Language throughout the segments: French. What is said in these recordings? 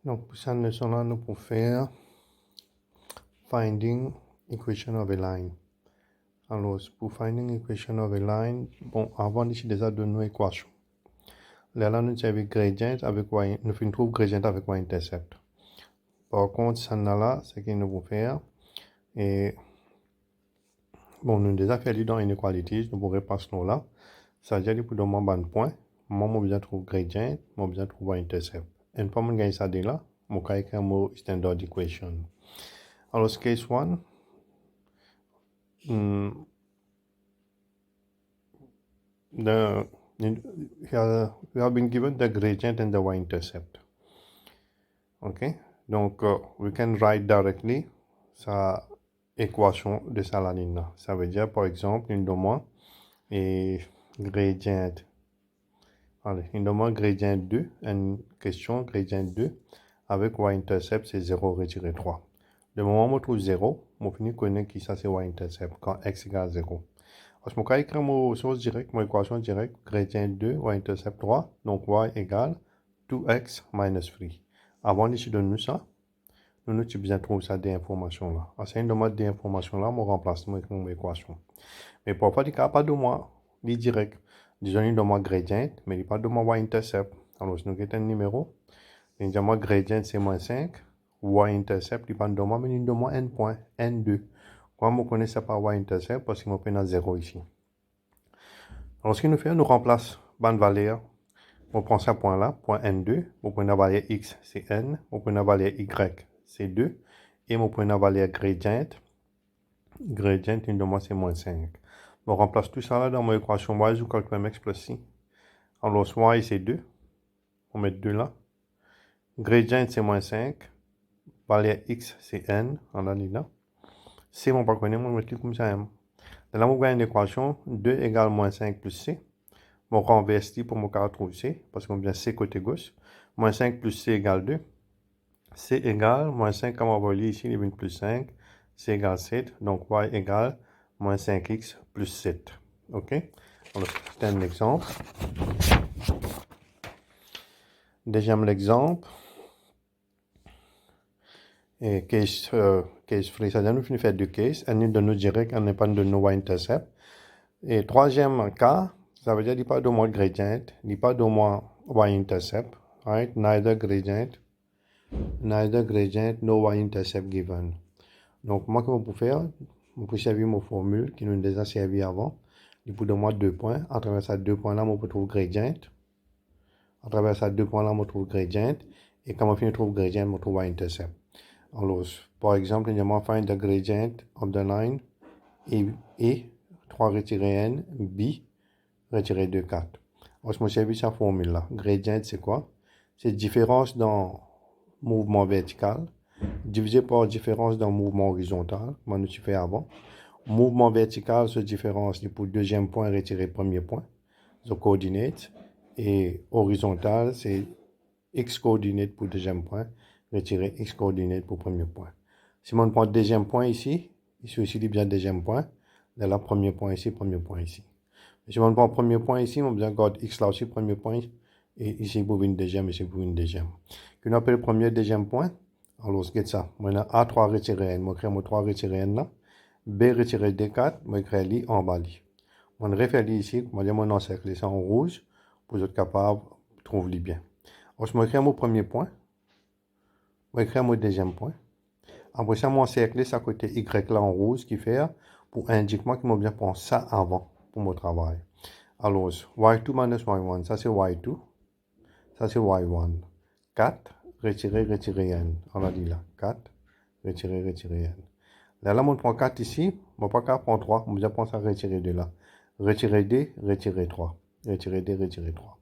Donc, pour cette leçon-là, nous pouvons faire Finding Equation of a Line. Alors, pour Finding Equation of a Line, bon, avant d'ici déjà de nos équations. Là, nous avons gradient avec y, nous trouvons gradient avec y-intercept. Par contre, ça là, c'est ce que nous pouvons faire. Et bon, nous avons déjà fait dans inequalities, nous pourrons passer là. Ça veut dire pour donner un point, moi, je besoin trouver gradient, moi, besoin trouver y-intercept. Et pour moi, gagner ça là, je vais écrire mon standard equation. Alors, case 1, we have been given the gradient and the y-intercept. Okay, donc we can write directly sa équation de ça la ligne là. Ça veut dire par exemple une demande et gradient. Allez, une demande gradient 2, une question gradient 2 avec y-intercept c'est 0 retiré 3. Le moment où je trouve 0, je finis de connaître qui ça c'est y-intercept quand x égale 0. Parce que je vais écrire mon source directe, mon équation directe, gradient 2, y-intercept 3, donc y égale 2x minus 3. Avant de donner ça, nous avons besoin de trouver ça des informations là. À cette demande des informations là, je remplace mon équation. Mais parfois, il n'y a pas de moi direct. Disons, il y a un gradient, mais il n'y a pas de moi y-intercept. Alors, si nous avons un numéro, il y a un gradient c'est moins 5, y-intercept, il n'y a pas de moi, mais il y a un n point, n2. Quand on connaît ça par y-intercept, parce qu'il me 0 ici. Alors, ce qu'il nous fait, nous remplace bonne valeur. On prend ce point-là, point n2. On prend la valeur x, c'est n. On prend la valeur y, c'est 2. Et on prend la valeur gradient. Gradient, une de moi, c'est moins 5. On remplace tout ça là dans mon équation y, je calcule mx plus c. Alors, y, c'est 2. On met 2 là. Gradient, c'est moins 5. Valeur x, c'est n. On a dit là. C, on va connaître, on va mettre comme ça m. Là, on gagne une équation 2 égale moins 5 plus c. On renverse pour me retrouver c, parce qu'on vient c côté gauche. Moins 5 plus c égale 2. C égale, moins 5, comme on va lire ici, il y a plus 5. C égale 7. Donc, y égale moins 5x plus 7. OK? Alors, c'est un exemple. Deuxième exemple. Et case free, ça nous finit faire deux cases. Un est de nous direct, un n'est pas de nous y-intercept. Et troisième cas, ça veut dire qu'il n'y a pas de moi gradient, il n'y a pas de moi y-intercept. Right? Neither gradient, no y-intercept given. Donc, moi, comment je peux faire? Je peux servir mon formule qui nous a déjà servi avant. Il peut donner moi 2 points. À travers ces 2 points-là, je peux trouver gradient. À travers ces 2 points-là, je trouve gradient. Et quand je finis de trouver gradient, je trouve y-intercept. Alors, par exemple, je vais find the gradient of the line A, 3 retiré n, B, retiré 2, 4. Alors, je me servis cette formule-là. Gradient, c'est quoi? C'est différence dans mouvement vertical divisé par différence dans mouvement horizontal, comme nous fait avant. Mouvement vertical, c'est différence pour deuxième point retirer premier point, the coordinate. Et horizontal, c'est x coordinate pour deuxième point, retirer x coordinate pour premier point. Si on prend deuxième point ici aussi il bien deuxième point. Là, premier point ici, premier point ici. Si on prend premier point ici, on besoin garder x là aussi, premier point. Et ici pour une deuxième, ici pour une deuxième. Qu'on appelle premier, deuxième point. Alors, c'est ça. Maintenant, A3 retiré N. Je crée mon 3 retiré N là. B retiré D4. Je crée li en bas li. On refait ici. Je vais mon encercler ça en rouge pour être capable de trouver bien. Alors, je crée mon premier point. Je crée mon deuxième point. Après ça, je encercler ça côté Y là en rouge qui fait pour indiquer moi que je bien prendre ça avant pour mon travail. Alors, y2 minus y1. Ça, c'est y2. Ça, c'est y1. 4. Retirer n. On a dit là, 4, retirer n. Là, on prend 4 ici, on ne va pas prendre 3, on va prendre ça, retirer 2 là. Retirer D, retirer 3. Retirer D, retirer 3.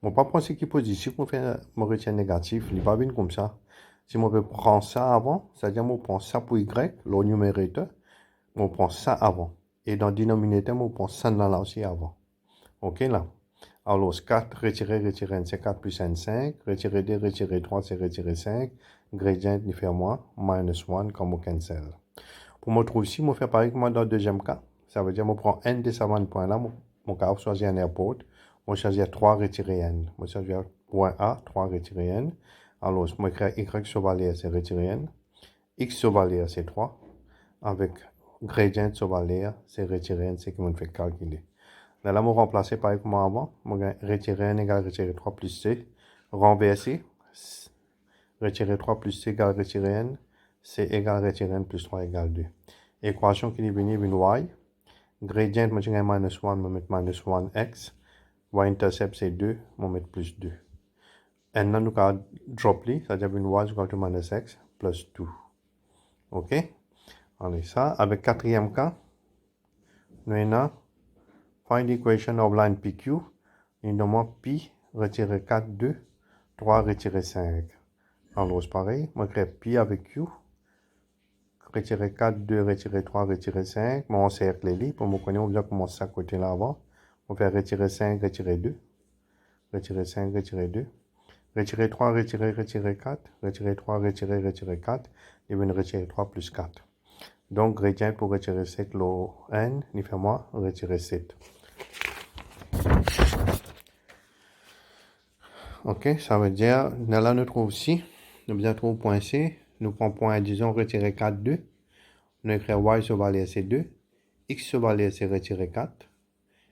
On ne va pas prendre ce qui est positif, on fait mon retien négatif, il n'est pas bien comme ça. Si on veut prendre ça avant, c'est-à-dire on prend ça pour Y, le numérateur, on prend ça avant. Et dans le dénominateur, on prend ça là aussi avant. OK là? Alors, 4, retirer n, c'est 4 plus n, 5. Retirer 2, retirer 3, c'est retirer 5. Gradient, il fait moins, minus 1, comme on cancel. Pour me trouver ici, je fais pareil que moi dans le deuxième cas. Ça veut dire que je prends n de ces 20 points là, mon cas, je choisis un airport. Je choisis 3 retirer n. Je choisis point A, 3 retirer n. Alors, je vais écrire y sur valeur, c'est retirer n. X sur valeur, c'est 3. Avec gradient sur valeur, c'est retirer n, c'est ce qu'on fait calculer. Là, je vais remplacer pareil comme avant. Je vais retirer n égale retirer 3 plus c. Renverser. Retirer 3 plus c égale retirer n. C égale retirer n plus 3 égale 2. Équation qui est venue, y. Gradient, je vais minus 1, je vais mettre minus 1x. Y-intercept, c'est 2, je vais mettre plus 2. n, nous allons drop, c'est-à-dire y égale to minus x plus 2. OK? Allez, ça, avec quatrième cas, nous avons find equation of line PQ. Nous demande pi retirer 4, 2, 3 retirer 5. Alors, c'est pareil, je crée pi avec Q. Retirer 4, 2, retirer 3, retirer 5. Mon cercle est libre. Pour me connaître, on va commencer à côté là avant. On va faire retirer 5, retirer 2. Retirer 5, retirer 2. Retirer 3, retirer 4. Retirer 3, retirer 4. Et bien retirer 3 plus 4. Donc, gradient pour retirer 7, le n, il fait moi retirer 7. OK, ça veut dire, là, nous trouvons ici, nous bien trouver point C. Nous prenons point, disons, retirer 4, 2. Nous écrivons y sur valeur, c'est 2. X sur valeur, c'est retirer 4.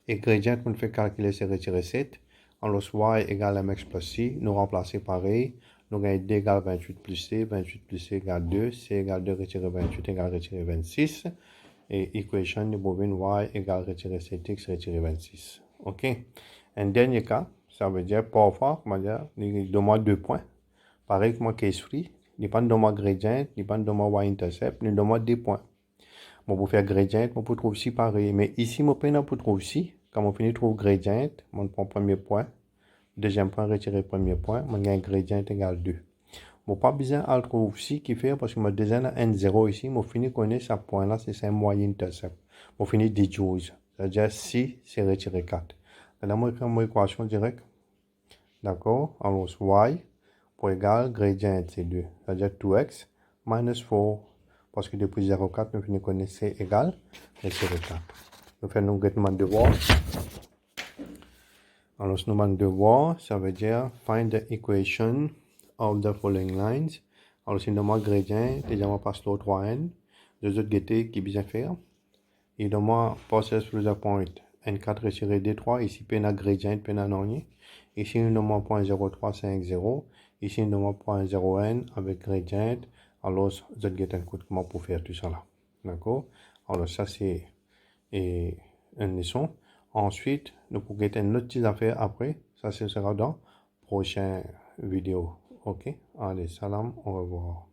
Et gradient, on fait calculer, c'est retirer 7. Alors, y égale mx plus c. Nous remplacer pareil. Nous gagnons d égale 28 plus c. 28 plus c égale 2. C égale 2 retirer 28 égale retirer 26. Et équation de bobine y égale retirer 7x retirer 26. OK. Un dernier cas, ça veut dire parfois, il demande 2 points. Pareil que moi, case free. Il pas de moi gradient, il pas de moi y-intercept, il demande 2 points. Moi, pour faire gradient, moi, pour trouver ici pareil. Mais ici, moi, pour trouver ici, quand on finit de trouver gradient, on prend premier point. Deuxième point, retirer premier point. Moi, gagne gradient égale 2. Moi, pas besoin de le trouver ici qui fait parce que moi, déjà, n0 ici, moi, fini connaître ce point là, c'est un moyen intercept. Moi, fini des choses. C'est-à-dire, si, c'est retirer 4. Là, moi, j'écris mon équation directe. D'accord? Alors, y pour égal, gradient, c'est 2. C'est-à-dire 2x minus 4. Parce que depuis 0,4, nous finissons connaître c égal retirer 4. Nous faisons un devoir. Alors, nous demandons devoir, ça veut dire find the equation of the following lines. Alors, si nous demandons gradient, déjà, on passe le 3n. Deux autres gaietés qui bien faire. Il demande process through the point n4 retiré d3. Ici, pena gradient, pena non. Ici, nous demandons point 0,350. Ici, nous demandons point 0n avec gradient. Alors, vous avez un coup de comment pour faire tout ça là. D'accord? Alors, ça, c'est une leçon. Ensuite, nous pourrons get une autre petite affaire après. Ça, ce sera dans la prochaine vidéo. OK? Allez, salam, au revoir.